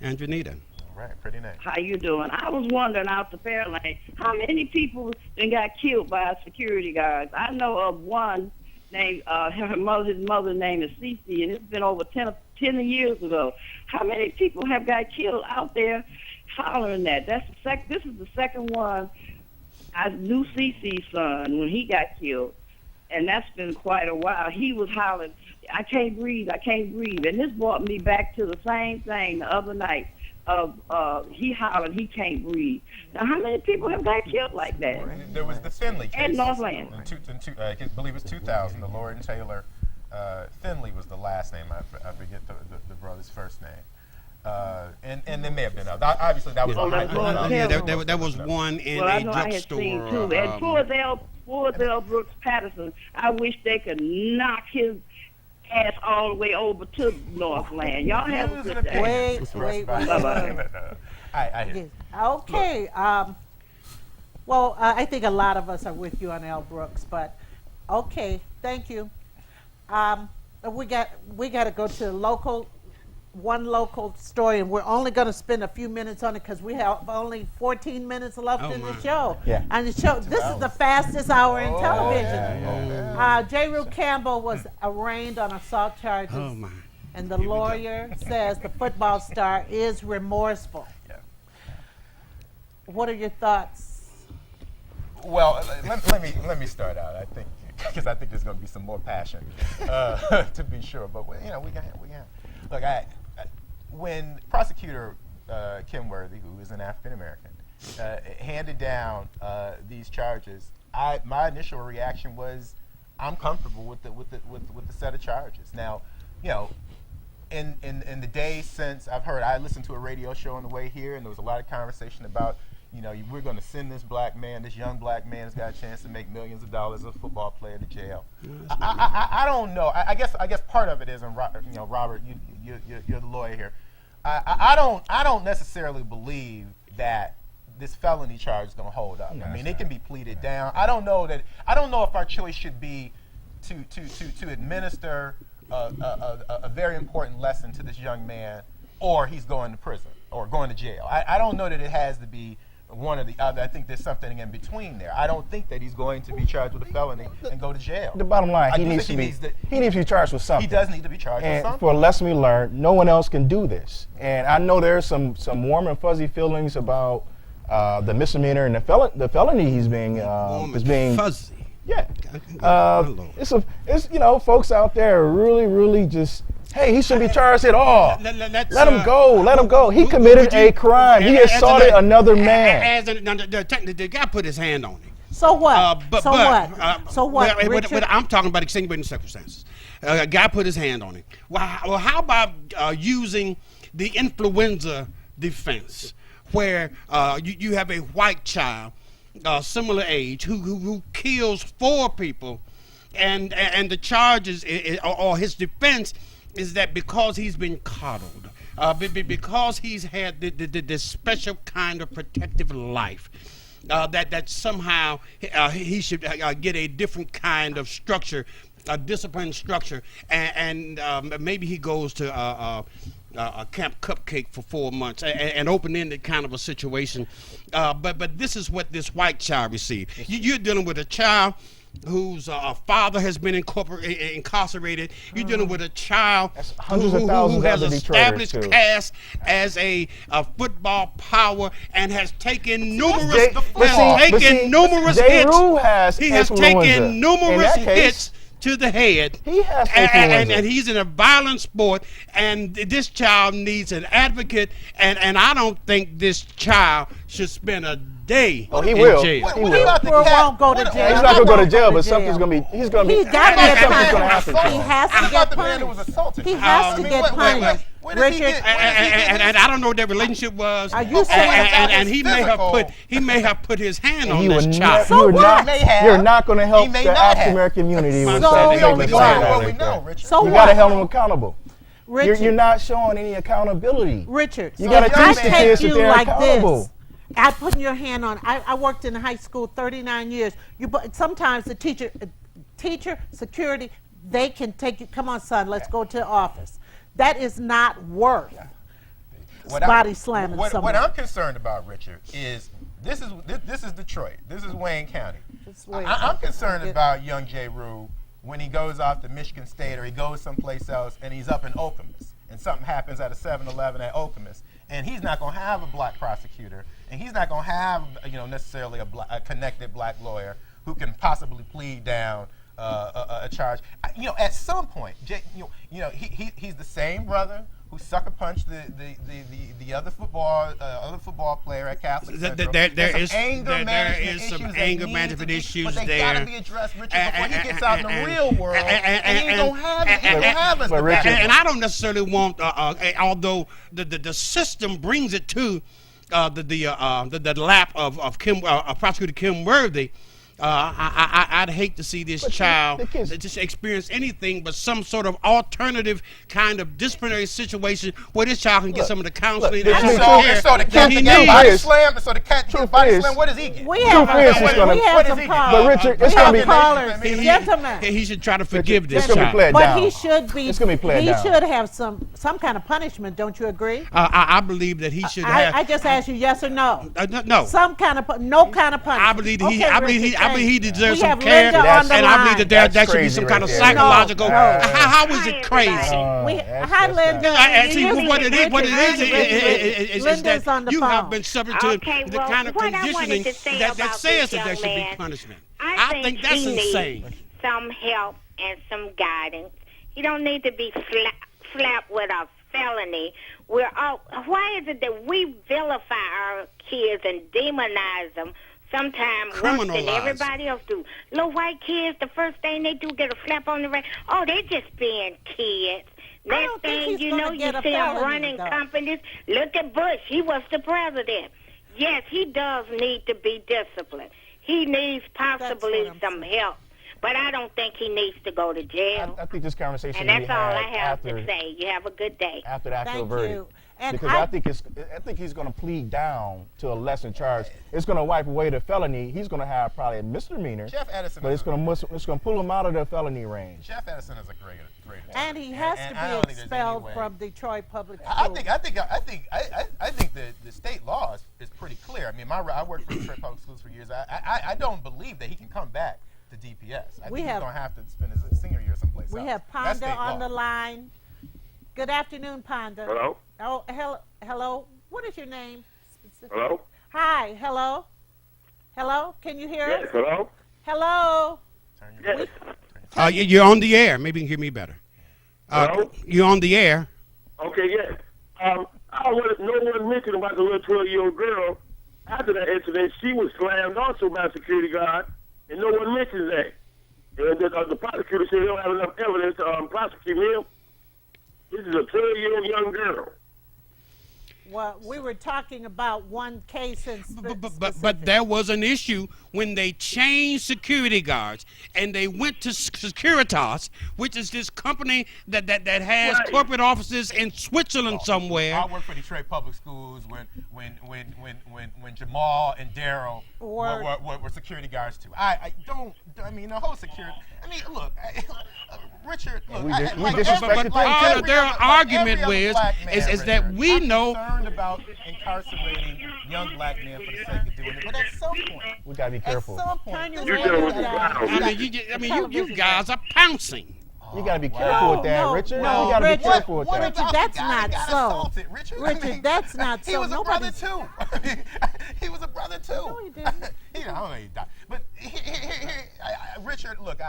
Andronita. Right, pretty nice. How you doing? I was wondering out the Fairlane, how many people then got killed by security guards? I know of one named, his mother's name is Cece, and it's been over 10 years ago. How many people have got killed out there hollering that? This is the second one. I knew Cece's son when he got killed, and that's been quite a while. He was hollering, I can't breathe, I can't breathe. And this brought me back to the same thing the other night of he hollered, he can't breathe. Now, how many people have got killed like that? There was the Finley case. At Northland. I believe it was 2000, the Lord and Taylor Finley was the last name. I forget the brother's first name. And there may have been others. Obviously, that was there was one in I a know I had seen drugstore. too. And poor Del Brooks Patterson, I wish they could knock his ass all the way over to Northland. Y'all have a good day. Wait. Bye-bye. I hear you. Okay. Well, I think a lot of us are with you on L. Brooks, but okay. Thank you. We got to go to one local story, and we're only going to spend a few minutes on it because we have only 14 minutes left in the show. Yeah. And the show, this is the fastest hour in television. J. Rue Campbell was arraigned on assault charges. Oh my! And the lawyer says the football star is remorseful. Yeah. what are your thoughts? Well, let me start out. I think because I think there's going to be some more passion, to be sure. But we got. Look, when prosecutor Kim Worthy, who is an African American, handed down these charges, my initial reaction was, I'm comfortable with the set of charges. Now, in the days since I listened to a radio show on the way here, and there was a lot of conversation about, we're going to send this young black man who's got a chance to make millions of dollars, a football player, to jail. I don't know. I guess part of it is, and Robert, you're the lawyer here. I don't necessarily believe that this felony charge is going to hold up. I mean, it can be pleaded down. I don't know if our choice should be to administer a very important lesson to this young man, or he's going to prison or going to jail. I don't know that it has to be one or the other. I think there's something in between there. I don't think that he's going to be charged with a felony and go to jail. The bottom line, he needs to be charged with something. He does need to be charged with something. And for a lesson we learned, no one else can do this. And I know there's some warm and fuzzy feelings about the misdemeanor and the felony he's being fuzzy. Yeah. It's folks out there are really just, hey, he shouldn't be charged at all. Let him go. He committed a crime. He assaulted another man. The guy put his hand on him. So what? So what? But I'm talking about extenuating circumstances. A guy put his hand on him. Well, how about using the influenza defense, where you have a white child, similar age, who kills 4 people, and the charges or his defense is that because he's been coddled, because he's had this special kind of protective life, that somehow he should get a different kind of structure, a disciplined structure, and maybe he goes to a Camp Cupcake for 4 months, an open-ended kind of a situation. But this is what this white child received. You're dealing with a child whose father has been incarcerated. You're dealing with a child who has established caste as a football power and has taken numerous hits. He has taken numerous hits to the head. He has and he's in a violent sport, and this child needs an advocate, and I don't think this child should spend a day in will. jail. He won't go to jail. He's not going to go to jail, but something's going to be. He's going to be. He's got to get something's going to punished. happen. He has to get punished. He has to get punished. Richard, and I don't know what their relationship was. Are you saying and he may have put his hand on this child. You're not going to help the African American community. So you got to hold them accountable. Richard, You're not showing any accountability. Richard, you got to teach the kids that they're accountable. I put your hand on. I worked in high school 39 years. Sometimes the teacher, security, they can take you. Come on, son, let's go to the office. That is not worth body slamming someone. What I'm concerned about, Richard, is this is Detroit. This is Wayne County. I'm concerned about young J. Rue when he goes off to Michigan State or he goes someplace else and he's up in Okemos and something happens at a 7-Eleven at Okemos, and he's not going to have a black prosecutor, and he's not going to have necessarily a connected black lawyer who can possibly plead down a charge. At some point, he's the same brother who sucker punched the other football player at Catholic Central. There is some anger management issues but they there. Gotta be addressed, Richard, before he gets out in the real world. And he ain't gonna have us. And I don't necessarily want, although the system brings it to the lap of Prosecutor Kim Worthy. I'd hate to see this child just experience anything but some sort of alternative kind of disciplinary situation where this child can get some of the counseling and care so the cat can get body slammed. So the cat can get body slammed. What does he get? We have some callers. But Richard, it's going to be callers. Gentlemen, he should try to forgive this child. But he should be. It's going to be played down. He should have some kind of punishment. Don't you agree? I believe that he should have. I just asked you yes or no. No. Some kind of no kind of punishment. I believe line. believe he deserves We some have care, Linda on the and I believe line. that there That's should be crazy some kind right of there. psychological. No. How is it crazy? Hi, Linda. See, what it is Linda's that on the you have phone. been subject to Okay, the well, kind of what I wanted conditioning to say that about says this that there young should be man, punishment. I think that's he insane. needs some help and some guidance. He don't need to be slapped with a felony. Why is it that we vilify our kids and demonize them sometimes worse than Criminalize. everybody else do? Little white kids, the first thing they do get a slap on the wrist. Oh, they just being kids. I Next don't think thing he's you gonna know, you get a see them felony, running though. companies. Look at Bush. He was the president. Yes, he does need to be disciplined. He needs possibly I'm some help. But I don't think he needs to go to jail. I think this conversation And we that's all had I have after, to say. You have a good day. after the actual Thank verdict. you. And Because I think he's going to plead down to a lesser charge. It's going to wipe away the felony. He's going to have probably a misdemeanor, Jeff Edison. but it's going to pull him out of the felony range. Jeff Edison is a great one. And he has And to I be don't think there's any expelled way- from Detroit Public I Schools. think the state law is pretty clear. I mean, I worked for Detroit Public Schools for years. I don't believe that he can come back to DPS. I think he's going to have to spend his senior year someplace else. We have That's Ponda state on law. the line. Good afternoon, Ponda. Hello? Oh, hello. What is your name? Hello? Hi, hello. Hello, can you hear Yes, us? hello? Hello. Turn your Yes. You're on the air. Maybe you can hear me better. Hello? You're on the air. Okay, yes. I want no one mentioned about the little 12-year-old girl. After that incident, she was slammed also by a security guard, and no one mentions that. And the prosecutor said they don't have enough evidence to prosecute him. This is a 12-year-old young girl. Well, we were talking about one case in But there was an issue when they changed security guards and they went to Securitas, which is this company that has Right. corporate offices in Switzerland somewhere. I worked for Detroit Public Schools when Jamal and Daryl were security guards too. I mean the whole security. I mean, look, Richard. Look, We like disrespected every- them, like too. every Their other- like argument every other was black man, is that Richard, we I'm know. concerned about incarcerating young black men for the sake of doing it, but at some point, We got to be careful. At some point, Turn your this radio is- with the down. clown. You guys are pouncing. You got to be careful with that, no, Richard. no, you got to be Richard. careful with What that. about that's the guy not that got so. assaulted, Richard? Richard, that's not he so. was a brother Nobody's- too. He was a brother too. No, he didn't. I don't know he died. But Richard, look,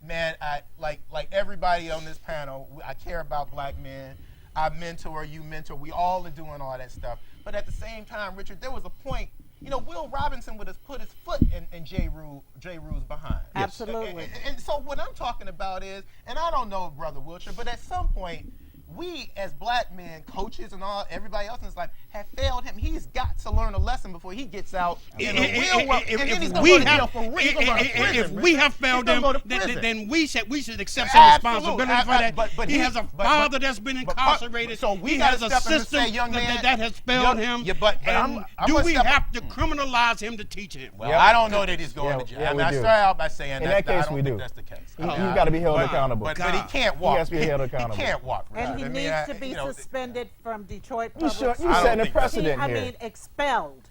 man, like everybody on this panel, I care about black men. I mentor, you mentor. We all are doing all that stuff. But at the same time, Richard, there was a point. Will Robinson would have put his foot in J. Rue's behind. Absolutely. And so what I'm talking about is, and I don't know Brother Wilshire, but at some point, we as black men, coaches and everybody else in his life, have failed him. He's got to learn a lesson before he gets out in the real world. And then he's going to go to jail for real. He's gonna go to prison, If we have failed He's them, gonna go to prison. then we should accept some Absolutely. responsibility for that. But he has a but- father that's been incarcerated. so we he gotta has a step in and system say, young man, that has failed him. yeah, but and I'm do gonna we step up. have to criminalize him to teach him? Well, Yeah. I don't know that he's going Yeah, to jail. yeah, I mean, we I do. started out by saying In that that case, I don't we think do. that's the case. He's got to be held accountable. But he can't walk. He has to be held accountable. He can't walk. And he Richard. I mean, needs to be you know, suspended from Detroit You Public sure, Schools. you I don't setting a think that's- precedent I here. mean, expelled,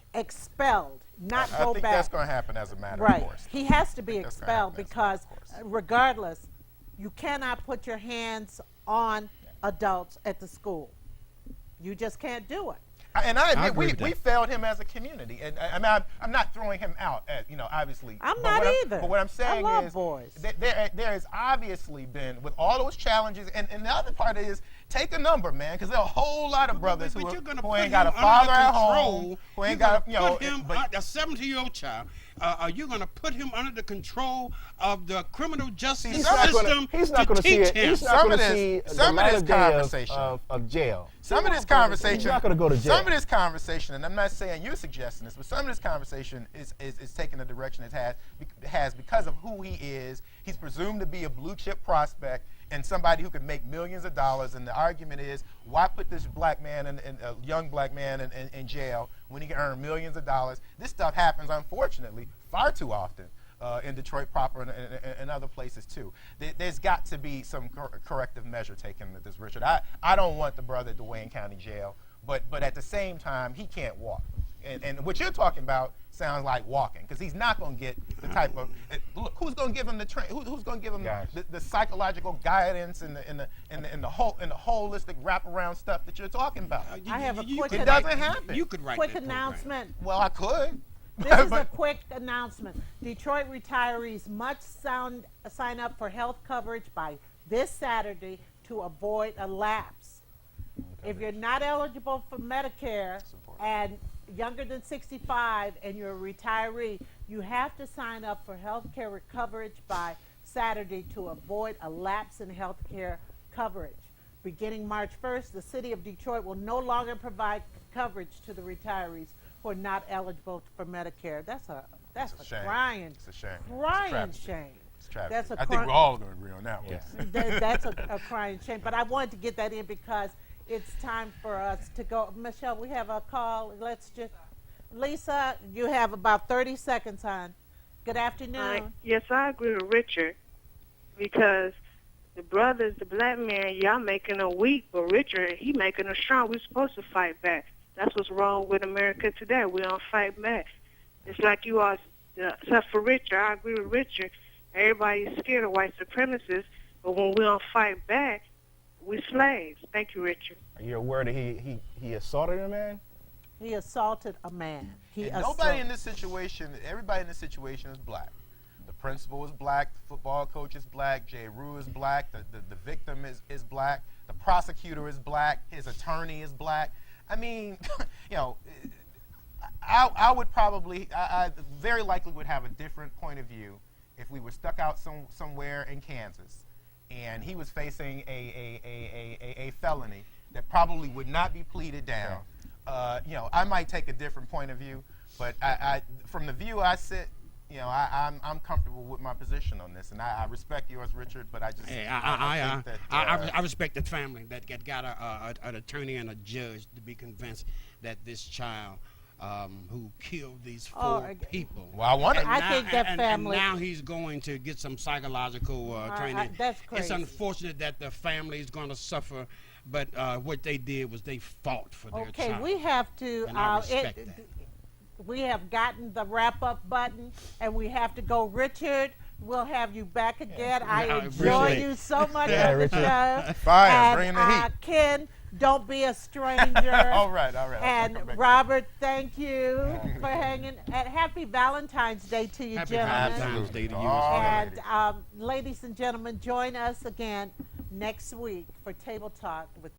not I go think back. that's going to happen as a matter of Right. course. He has to be think that's gonna expelled happen, because, of course. regardless, you cannot put your hands on adults at the school. You just can't do it. And I admit, agree with we that. failed him as a community. And I mean, I'm not throwing him out, obviously. I'm But not what either. But what I'm saying I love is, boys. there has obviously been, with all those challenges, and the other part is, take a number, man, because there are a whole lot of brothers But who you're gonna who put ain't got a him father under at control. home, who ain't You're got gonna put him, but a 17-year-old child. Are you going to put him under the control of the criminal justice He's not system gonna to see teach it. him? He's not Some going of to this- see some the of this light of day conversation. of jail. some of this conversation, He's not gonna go to jail. Some of this conversation, and I'm not saying you're suggesting this, but some of this conversation is taking the direction it has because of who he is. He's presumed to be a blue chip prospect and somebody who can make millions of dollars. And the argument is, why put this black man, a young black man, in jail when he can earn millions of dollars? This stuff happens, unfortunately, far too often. In Detroit proper and other places too. There's got to be some corrective measure taken with this, Richard. I don't want the brother at the Wayne County Jail, but at the same time, he can't walk. And what you're talking about sounds like walking, because he's not going to get the type of look. Who's going to give him the who's going to give him the psychological guidance and the holistic wraparound stuff that you're talking about? I have a quick It doesn't happen. You could write quick that program. announcement. Well, I could. This is a quick announcement. Detroit retirees must sign up for health coverage by this Saturday to avoid a lapse. If you're not eligible for Medicare and younger than 65 and you're a retiree, you have to sign up for health care coverage by Saturday to avoid a lapse in health care coverage. Beginning March 1st, the city of Detroit will no longer provide coverage to the retirees who are not eligible for Medicare. That's a shame. crying, It's a shame. crying shame. It's a travesty. That's a I think we're all going to agree on that one. That's a crying shame. But I wanted to get that in because it's time for us to go. Michelle, we have a call. Lisa, you have about 30 seconds, hon. Good afternoon. Yes, I agree with Richard because the brothers, the black man, y'all making a weak, but Richard, he making a strong. We're supposed to fight back. That's what's wrong with America today. We don't fight back. It's like you all, except for Richard. I agree with Richard. Everybody's scared of white supremacists, but when we don't fight back, we slaves. Thank you, Richard. Are you aware that he assaulted a man? He assaulted a man. Nobody in this situation, everybody in this situation is black. The principal is black, the football coach is black, Jay Rue is black, the victim is black, the prosecutor is black, his attorney is black. I mean, you know, I would probably, I very likely would have a different point of view if we were stuck out somewhere in Kansas and he was facing a felony that probably would not be pleaded down. You know, I might take a different point of view, but from the view I sit, you know, I'm comfortable with my position on this, and I respect yours, Richard. But I just I respect the family that got an attorney and a judge to be convinced that this child who killed these four people. Well, I think that family. And now he's going to get some psychological training. That's crazy. It's unfortunate that the family is going to suffer, but what they did was they fought for their child. Okay, we have to. And I respect that. We have gotten the wrap-up button, and we have to go. Richard, we'll have you back again. I enjoy you so much on the show. Fire, and, bringing the heat. Ken, don't be a stranger. All right. And Robert, thank you for hanging. And happy Valentine's Day to you, Happy gentlemen. Valentine's Day to you. And ladies and gentlemen, join us again next week for Table Talk with